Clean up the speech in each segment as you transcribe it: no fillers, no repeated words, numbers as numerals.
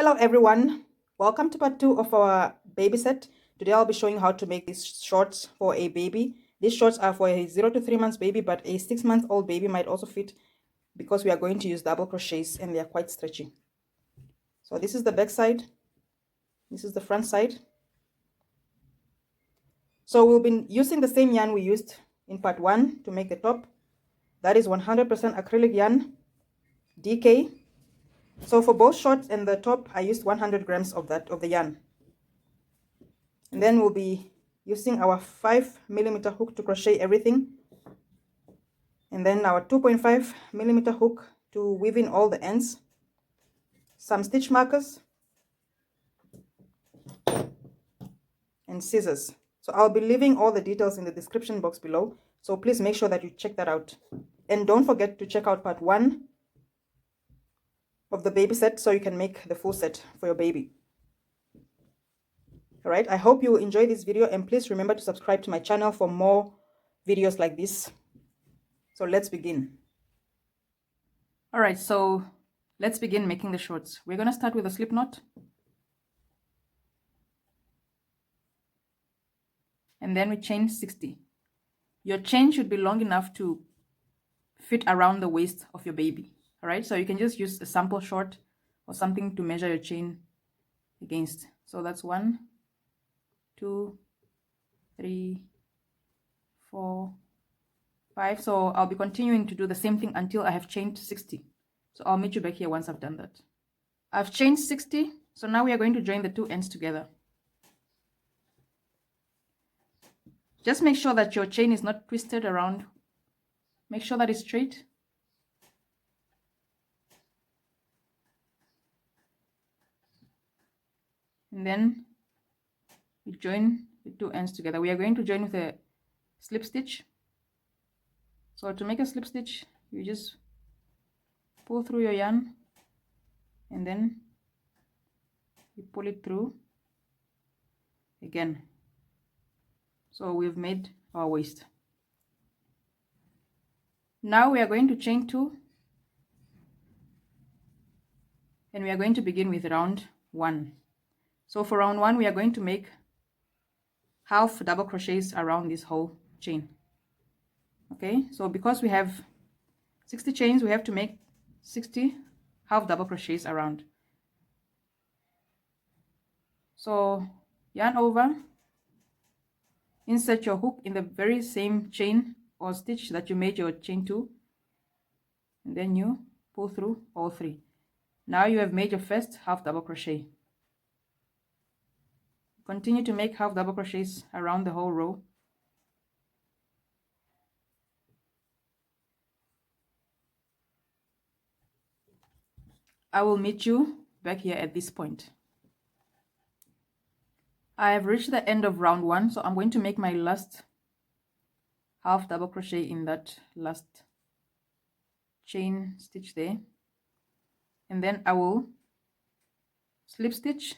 Hello everyone, welcome to part 2 of our baby set. Today I'll be showing you how to make these shorts for a baby. These shorts are for a 0 to 3 months baby, but a 6-month-old baby might also fit because we are going to use double crochets and they are quite stretchy. So this is the back side, this is the front side. So we'll be using the same yarn we used in part 1 to make the top. That is 100% acrylic yarn, DK. So for both shorts and the top, I used 100 grams of the yarn. And then we'll be using our 5mm hook to crochet everything, and then our 2.5mm hook to weave in all the ends, some stitch markers, and scissors. So I'll be leaving all the details in the description box below, so please make sure that you check that out. And don't forget to check out part 1 of the baby set so you can make the full set for your baby. Alright, I hope you enjoy this video, and please remember to subscribe to my channel for more videos like this. So let's begin. Alright, so let's begin making the shorts. We're going to start with a slip knot. And then we chain 60. Your chain should be long enough to fit around the waist of your baby. Alright, so you can just use a sample short or something to measure your chain against. So that's 1, 2, 3, 4, 5. So I'll be continuing to do the same thing until I have chained 60. So I'll meet you back here once I've done that. I've chained 60, so now we are going to join the two ends together. Just make sure that your chain is not twisted around. Make sure that it's straight. And then we join the two ends together. We are going to join with a slip stitch. So to make a slip stitch, you just pull through your yarn and then you pull it through again. So we've made our waist. Now we are going to chain 2, and we are going to begin with round 1. So for round 1, we are going to make half double crochets around this whole chain. Okay, so because we have 60 chains, we have to make 60 half double crochets around. So yarn over, insert your hook in the very same chain or stitch that you made your chain 2, and then you pull through all 3. Now you have made your first half double crochet. Continue to make half double crochets around the whole row. I will meet you back here at this point. I have reached the end of round 1, so I'm going to make my last half double crochet in that last chain stitch there, and then I will slip stitch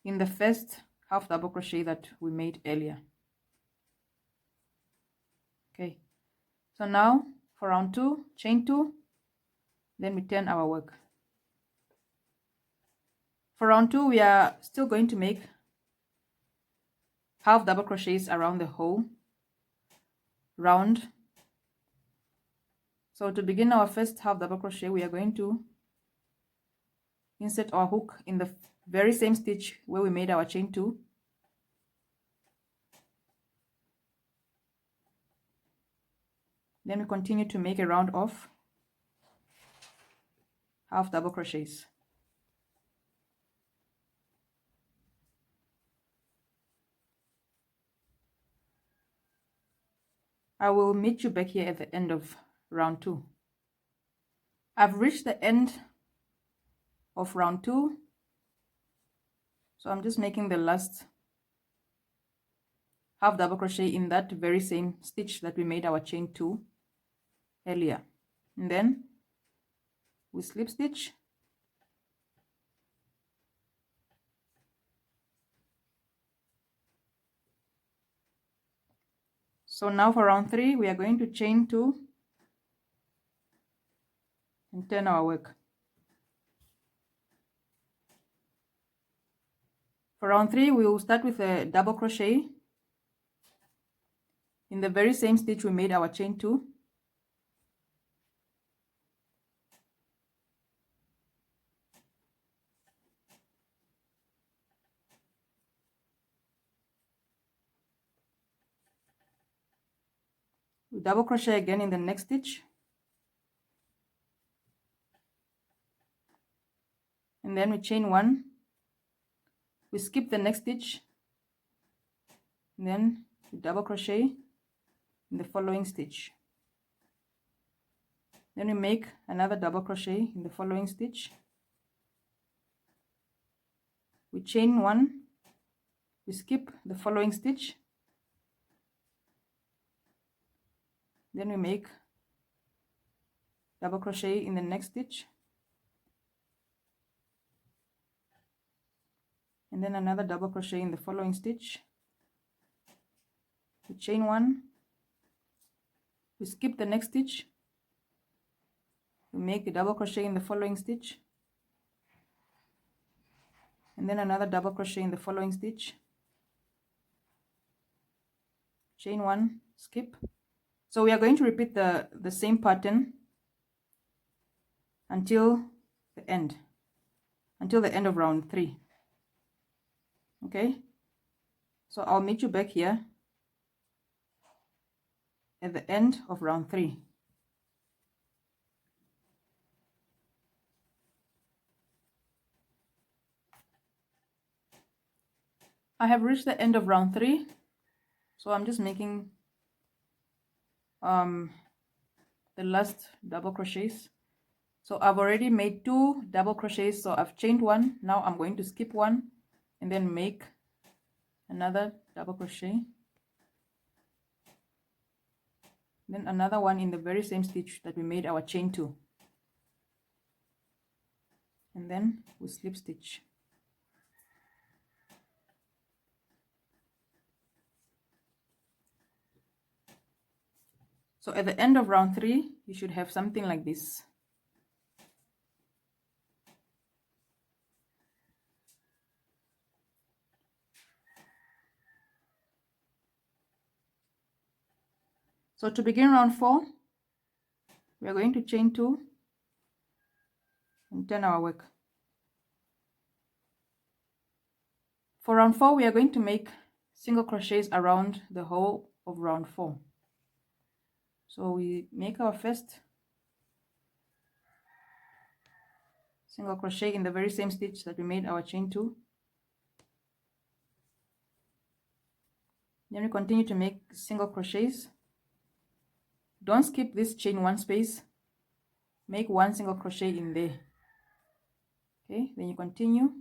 in the first half double crochet that we made earlier. Okay, so now for round 2, chain 2, then we turn our work. For round 2, we are still going to make half double crochets around the whole round. So to begin our first half double crochet, we are going to insert our hook in the very same stitch where we made our chain 2. Then we continue to make a round of half double crochets. I will meet you back here at the end of round 2. I've reached the end of round 2, so I'm just making the last half double crochet in that very same stitch that we made our chain 2 earlier, and then we slip stitch, so now for round 3 we are going to chain 2, and turn our work. For round 3, we will start with a double crochet in the very same stitch we made our chain 2. We double crochet again in the next stitch, and then we chain 1, we skip the next stitch, and then we double crochet in the following stitch. Then we make another double crochet in the following stitch, we chain 1, we skip the following stitch, then we make double crochet in the next stitch, and then another double crochet in the following stitch, we chain 1, we skip the next stitch, we make a double crochet in the following stitch, and then another double crochet in the following stitch, chain 1, skip. So we are going to repeat the same pattern until the end of round 3. Okay, so I'll meet you back here at the end of round 3. I have reached the end of round 3, so I'm just making the last double crochets. So I've already made 2 double crochets, so I've chained 1. Now I'm going to skip 1 and then make another double crochet, then another one in the very same stitch that we made our chain 2, and then we slip stitch. So at the end of round 3, you should have something like this. So to begin round 4, we are going to chain 2 and turn our work. For round 4, we are going to make single crochets around the whole of round 4. So we make our first single crochet in the very same stitch that we made our chain 2. Then we continue to make single crochets. Don't skip this chain 1 space. Make 1 single crochet in there. Okay, then you continue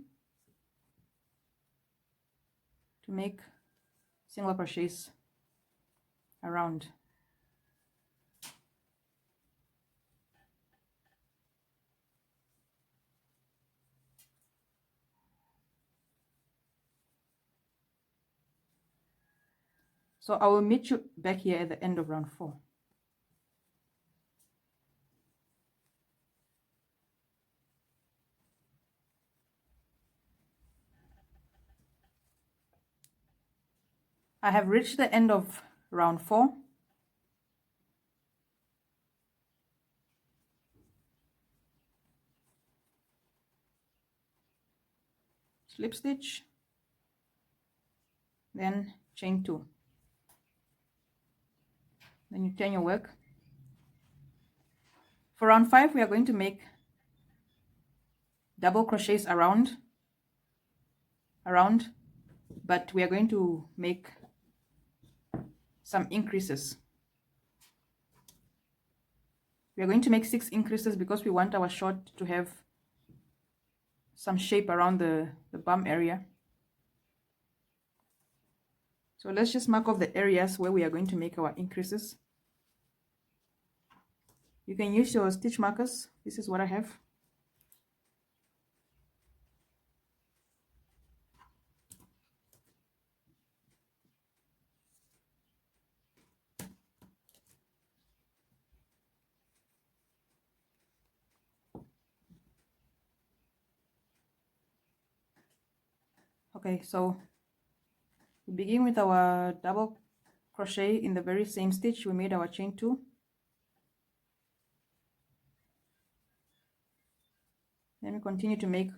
to make single crochets around. So I will meet you back here at the end of round 4. I have reached the end of round 4. Slip stitch, then chain 2. Then you turn your work. For round 5, we are going to make double crochets around, but we are going to make some increases. We are going to make 6 increases because we want our short to have some shape around the bum area. So let's just mark off the areas where we are going to make our increases. You can use your stitch markers. This is what I have. Okay, so we begin with our double crochet in the very same stitch we made our chain 2. Then we continue to make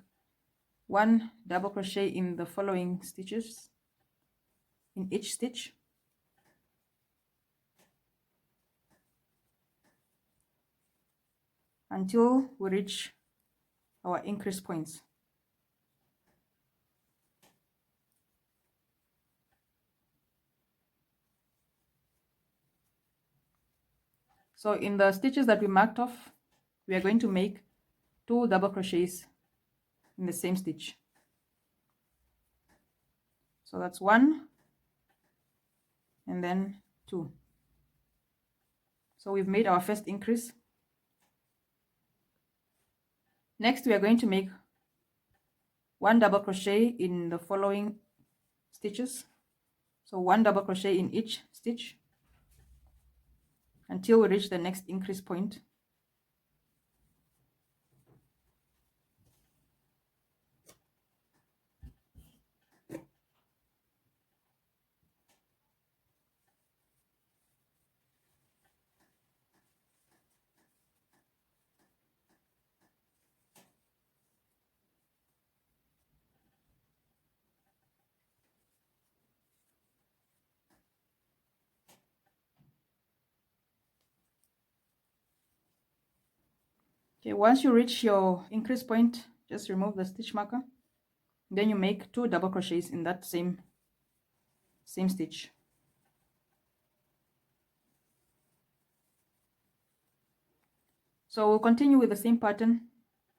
1 double crochet in the following stitches in each stitch. Until we reach our increase points. So in the stitches that we marked off, we are going to make 2 double crochets in the same stitch. So that's 1 and then 2. So we've made our first increase. Next we are going to make 1 double crochet in the following stitches. So 1 double crochet in each stitch until we reach the next increase point. Okay, once you reach your increase point, just remove the stitch marker. Then you make 2 double crochets in that same stitch. So we'll continue with the same pattern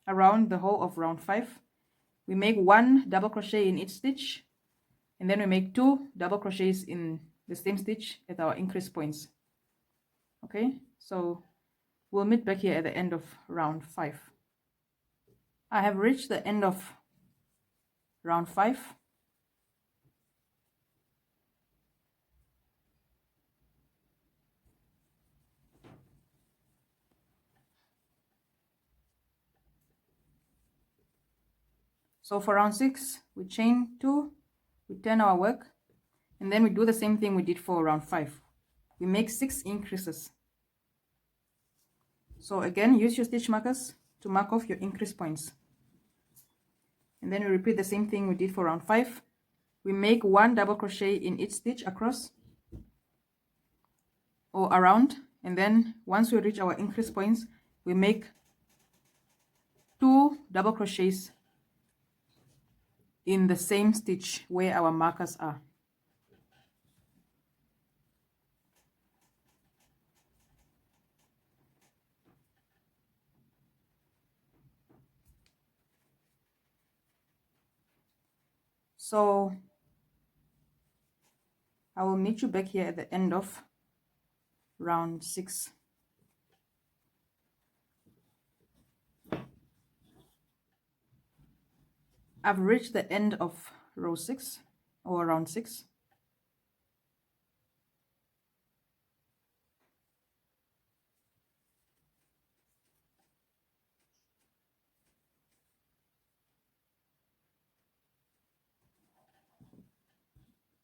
around the whole of round 5. We make 1 double crochet in each stitch, and then we make 2 double crochets in the same stitch at our increase points. Okay, so we'll meet back here at the end of round 5. I have reached the end of round 5. So for round 6, we chain 2, we turn our work, and then we do the same thing we did for round 5. We make 6 increases. So again, use your stitch markers to mark off your increase points. And then we repeat the same thing we did for round 5. We make 1 double crochet in each stitch across or around, and then once we reach our increase points, we make 2 double crochets in the same stitch where our markers are. So I will meet you back here at the end of round 6. I've reached the end of row 6 or round 6.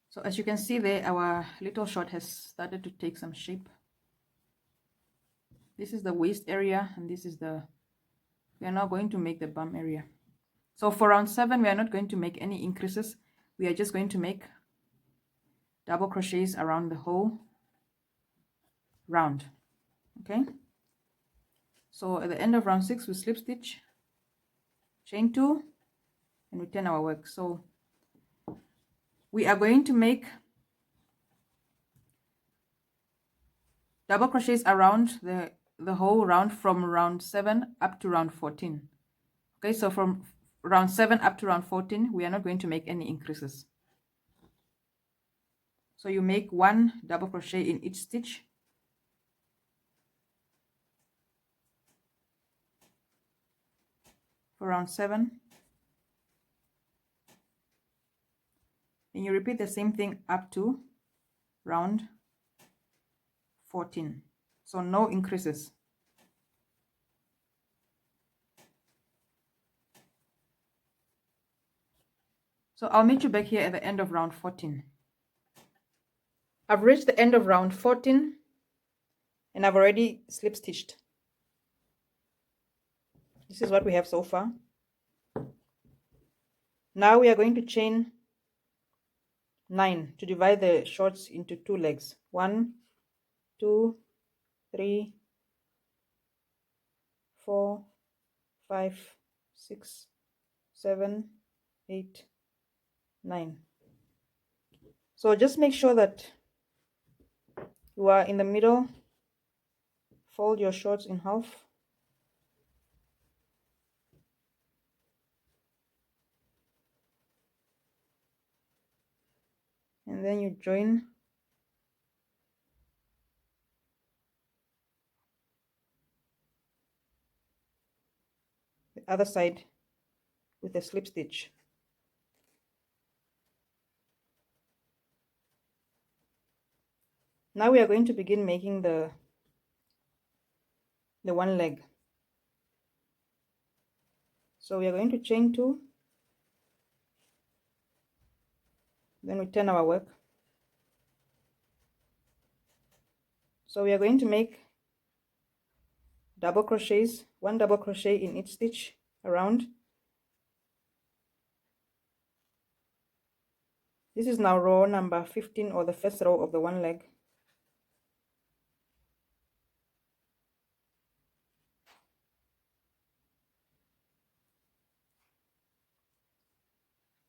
So as you can see there, our little short has started to take some shape. This is the waist area, and this is we are now going to make the bum area. So for round 7, we are not going to make any increases. We are just going to make double crochets around the whole round. Okay. So at the end of round 6, we slip stitch, chain 2, and we turn our work. So we are going to make double crochets around the whole round from round 7 up to round 14. Okay, so from round 7 up to round 14, we are not going to make any increases. So you make 1 double crochet in each stitch. For round 7. And you repeat the same thing up to round 14. So no increases. So I'll meet you back here at the end of round 14. I've reached the end of round 14 and I've already slip stitched. This is what we have so far. Now we are going to chain 9 to divide the shorts into 2 legs. 1, 2, 3, 4, 5, 6, 7, 8, 9. So just make sure that you are in the middle. Fold your shorts in half. And then you join the other side with a slip stitch. Now we are going to begin making the one leg. So we are going to chain 2, then we turn our work. So we are going to make double crochets, 1 double crochet in each stitch around. This is now row number 15, or the first row of the one leg.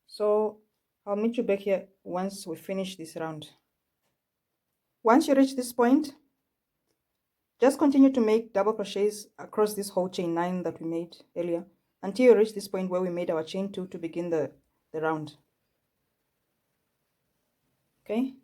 So I'll meet you back here once we finish this round. Once you reach this point, just continue to make double crochets across this whole chain 9 that we made earlier until you reach this point where we made our chain 2 to begin the round. Okay?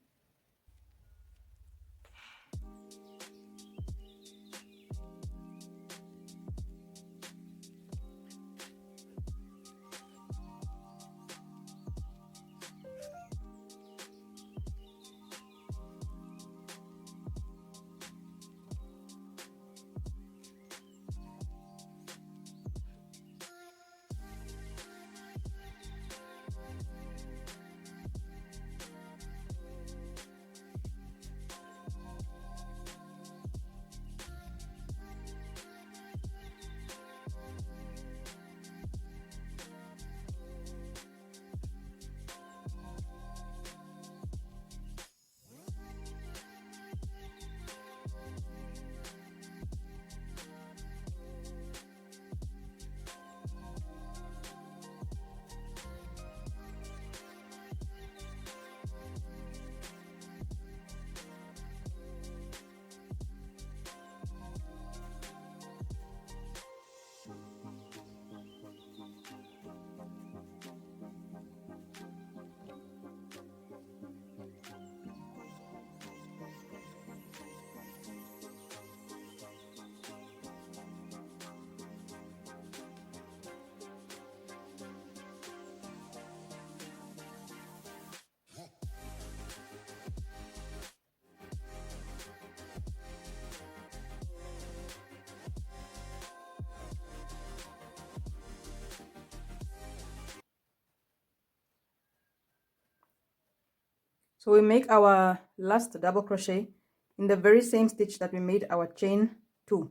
So we make our last double crochet in the very same stitch that we made our chain 2.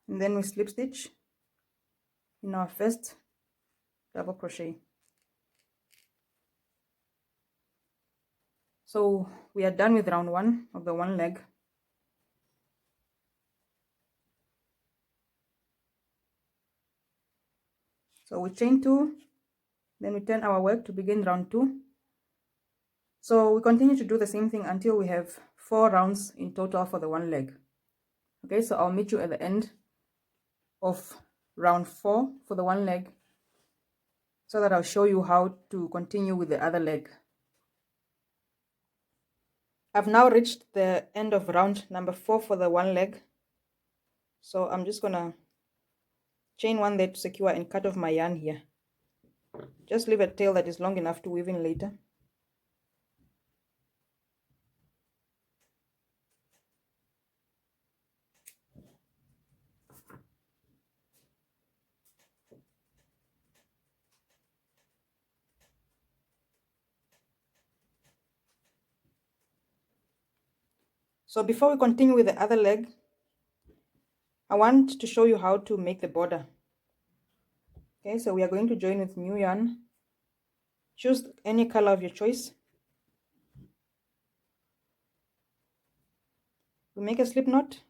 And then we slip stitch in our first double crochet. So we are done with round 1 of the one leg. So we chain 2, then we turn our work to begin round 2. So we continue to do the same thing until we have 4 rounds in total for the one leg. Okay, so I'll meet you at the end of round 4 for the one leg, so that I'll show you how to continue with the other leg. I've now reached the end of round number 4 for the one leg. So I'm just gonna chain 1 there to secure and cut off my yarn here. Just leave a tail that is long enough to weave in later. So before we continue with the other leg, I want to show you how to make the border. Okay, so we are going to join with new yarn. Choose any color of your choice. We make a slip knot.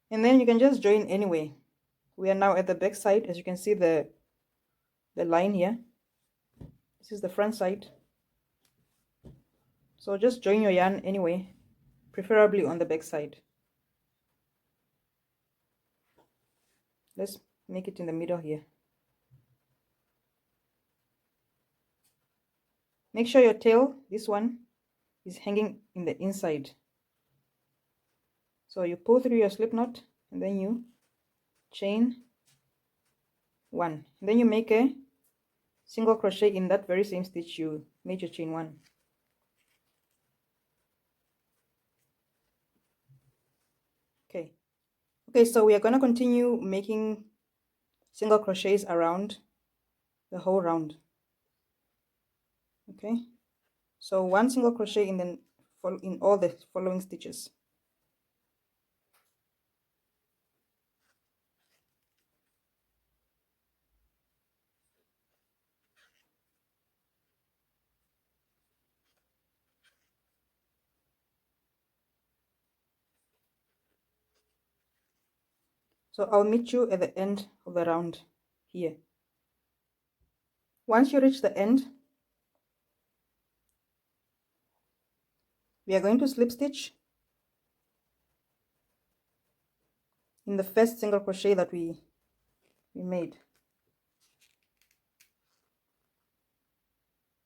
And then you can just join anyway. We are now at the back side. As you can see the line here. This is the front side. So just join your yarn anyway, preferably on the back side. Let's make it in the middle here. Make sure your tail, this one, is hanging in the inside. So you pull through your slip knot and then you chain one. And then you make a single crochet in that very same stitch you made your chain one. Okay, so we are going to continue making single crochets around the whole round. Okay, so one single crochet in all the following stitches. So I'll meet you at the end of the round here. Once you reach the end, we are going to slip stitch in the first single crochet that we made.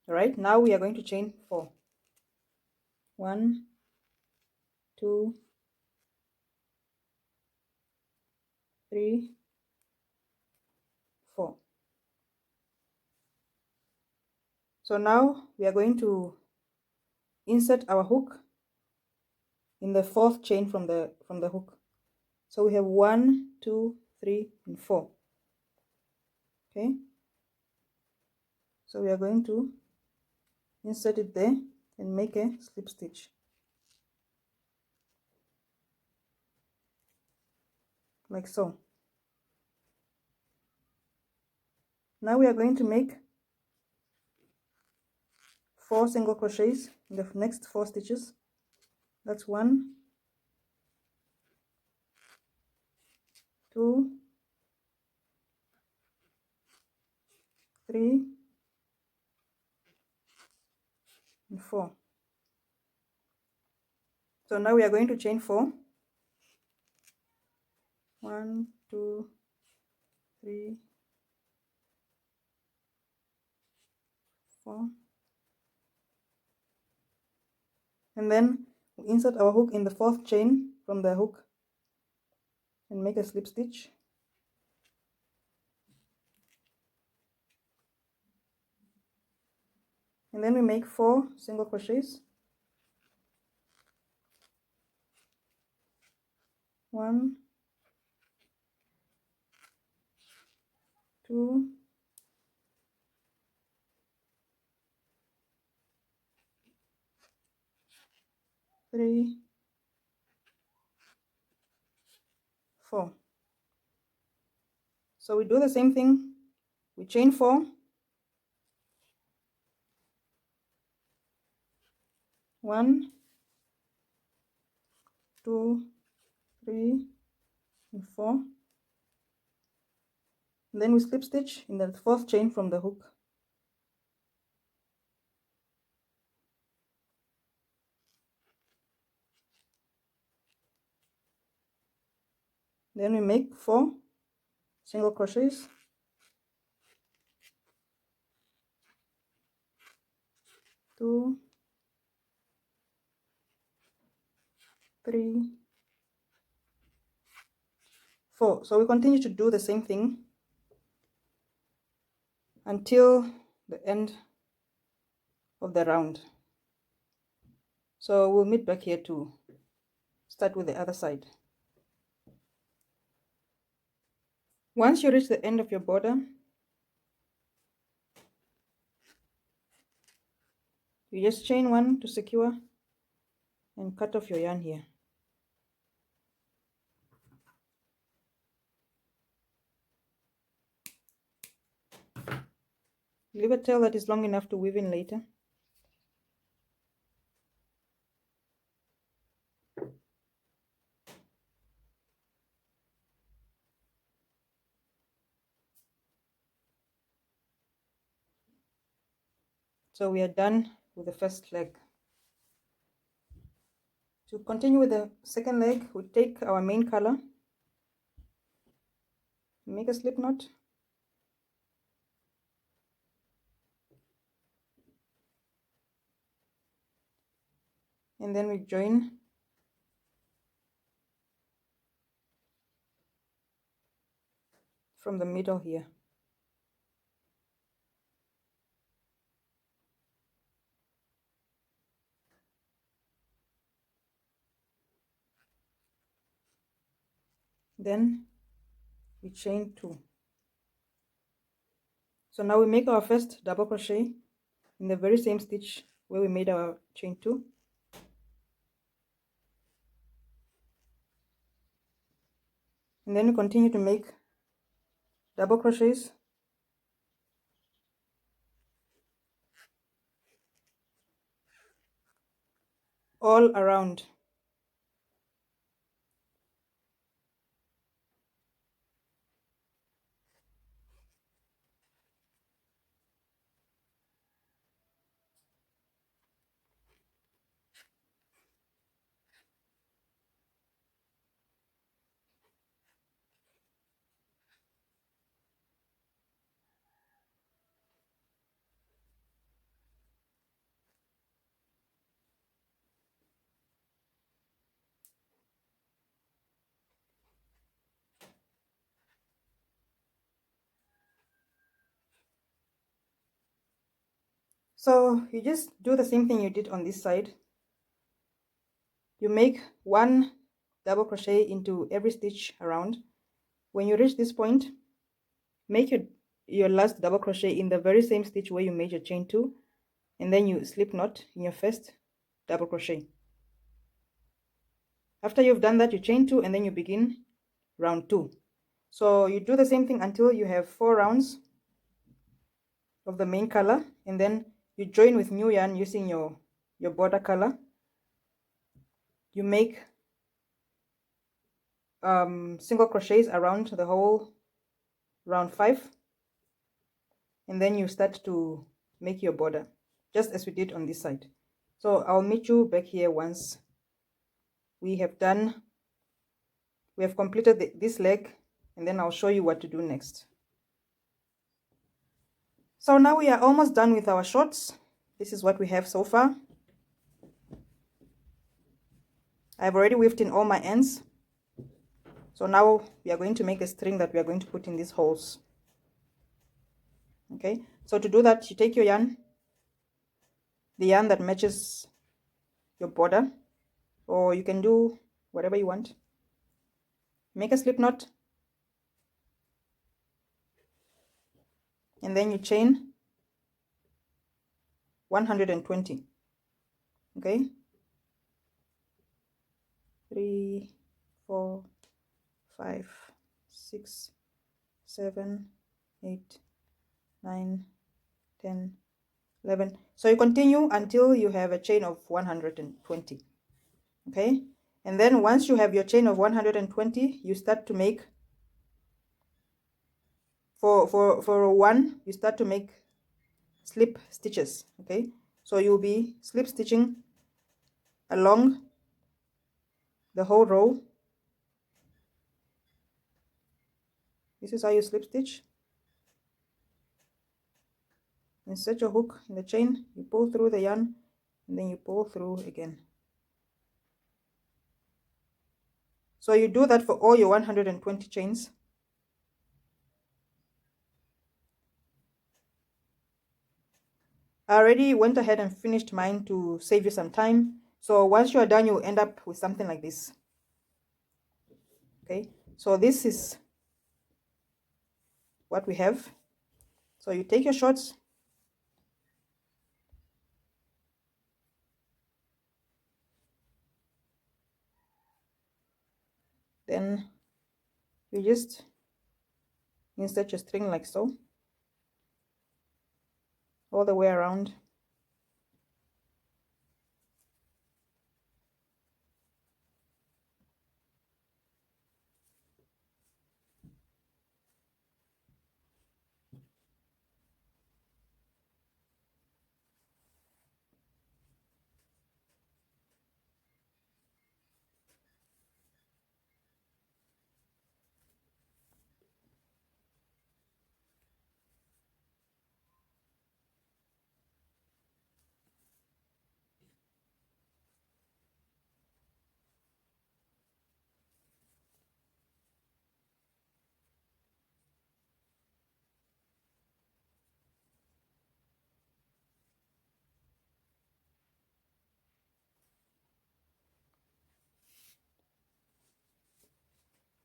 Alright, now we are going to chain 4. 1, 2, 3, 4. So now we are going to insert our hook in the 4th chain from the hook. So we have 1, 2, 3, and 4. Okay, so we are going to insert it there and make a slip stitch like so. Now we are going to make 4 single crochets in the next 4 stitches. That's 1, 2, 3, and 4. So now we are going to chain 4. 1, 2, 3, 4. And then we insert our hook in the 4th chain from the hook and make a slip stitch. And then we make 4 single crochets. 1, 2, 3, 4. So we do the same thing. We chain 4. 1, 2, 3, and 4. And then we slip stitch in the 4th chain from the hook. Then we make 4 single crochets. 2, 3, 4. So we continue to do the same thing until the end of the round. So we'll meet back here to start with the other side. Once you reach the end of your border, you just chain 1 to secure and cut off your yarn here. Leave a tail that is long enough to weave in later. So we are done with the first leg. To continue with the second leg, we take our main color, make a slip knot, and then we join from the middle here. Then we chain 2. So now we make our first double crochet in the very same stitch where we made our chain 2. And then we continue to make double crochets all around. So you just do the same thing you did on this side. You make 1 double crochet into every stitch around. When you reach this point, make your last double crochet in the very same stitch where you made your chain 2, and then you slip knot in your first double crochet. After you've done that, you chain 2 and then you begin round 2. So you do the same thing until you have 4 rounds of the main color, and then you join with new yarn using your border color. You make single crochets around the whole round 5, and then you start to make your border just as we did on this side. So I'll meet you back here once we have completed this leg, and then I'll show you what to do next. So now we are almost done with our shorts. This is what we have so far. I've already weaved in all my ends. So now we are going to make the string that we are going to put in these holes. Okay, so to do that, you take your yarn, the yarn that matches your border, or you can do whatever you want. Make a slip knot, and then you chain 120. Okay, 3, 4, 5, 6, 7, 8, 9, 10, 11. So you continue until you have a chain of 120. Okay, and then once you have your chain of 120, you start to make for 1, you start to make slip stitches. Okay, so you'll be slip stitching along the whole row. This is how you slip stitch. Insert your hook in the chain, you pull through the yarn, and then you pull through again. So you do that for all your 120 chains. I already went ahead and finished mine to save you some time. So once you are done, you'll end up with something like this. Okay, so this is what we have. So you take your shorts, then you just insert your string like so, all the way around.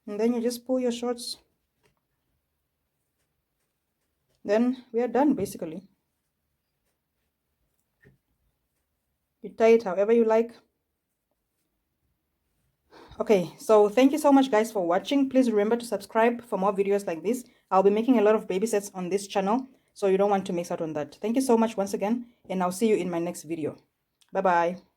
And then you just pull your shorts. Then we are done basically. You tie it however you like. Okay, so thank you so much guys for watching. Please remember to subscribe for more videos like this. I'll be making a lot of baby sets on this channel, so you don't want to miss out on that. Thank you so much once again, and I'll see you in my next video. Bye bye.